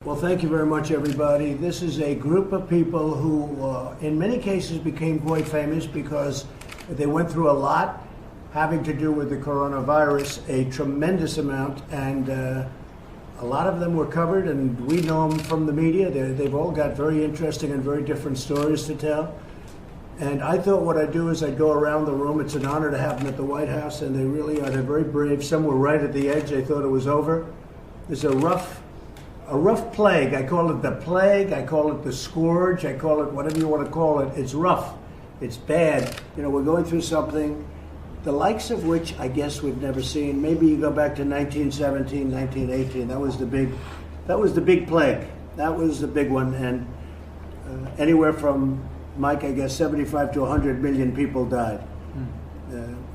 Well, thank you very much, everybody. This is a group of people who, in many cases, became quite famous because they went through a lot having to do with the coronavirus, a tremendous amount, and a lot of them were covered, and we know them from the media. They've all got very interesting and very different stories to tell. And I thought what I'd do is I'd go around the room. It's an honor to have them at the White House, and they really are. They're very brave. Some were right at the edge. They thought it was over. There's a rough plague. I call it the plague. I call it the scourge. I call it whatever you want to call it. It's rough. It's bad. You know, we're going through something, the likes of which I guess we've never seen. Maybe you go back to 1917, 1918. That was the big plague. That was the big one. And anywhere from, Mike, I guess 75 to 100 million people died.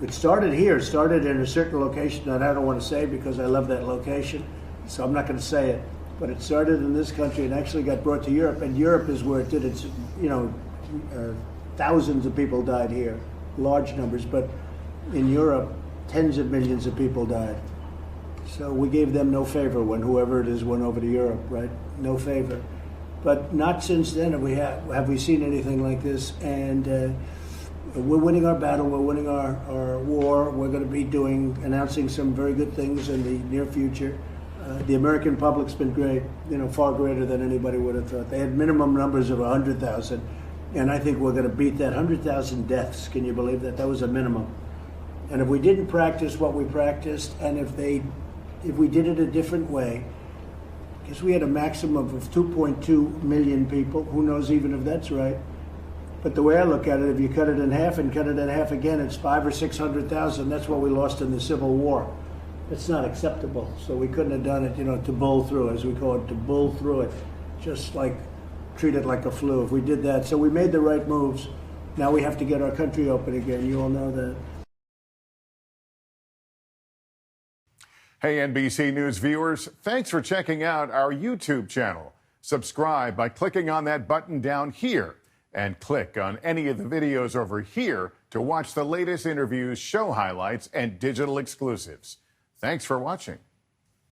It started here. It started in a certain location that I don't want to say because I love that location, so I'm not going to say it. But it started in this country and actually got brought to Europe, and Europe is where it did its, thousands of people died here, large numbers, but in Europe, tens of millions of people died. So we gave them no favor when whoever it is went over to Europe, right? No favor. But not since then have we seen anything like this, and we're winning our battle, we're winning our war. We're going to be announcing some very good things in the near future. The American public's been great, far greater than anybody would have thought. They had minimum numbers of 100,000, and I think we're going to beat that. 100,000 deaths, can you believe that? That was a minimum. And if we didn't practice what we practiced, and if we did it a different way, because we had a maximum of 2.2 million people, who knows even if that's right. But the way I look at it, if you cut it in half and cut it in half again, it's 500,000 or 600,000. That's what we lost in the Civil War. It's not acceptable. So we couldn't have done it, to bull through, as we call it, to bull through it, just like treat it like a flu. If we did that, so we made the right moves. Now we have to get our country open again. You all know that. Hey, NBC News viewers, thanks for checking out our YouTube channel. Subscribe by clicking on that button down here and click on any of the videos over here to watch the latest interviews, show highlights, and digital exclusives. Thanks for watching.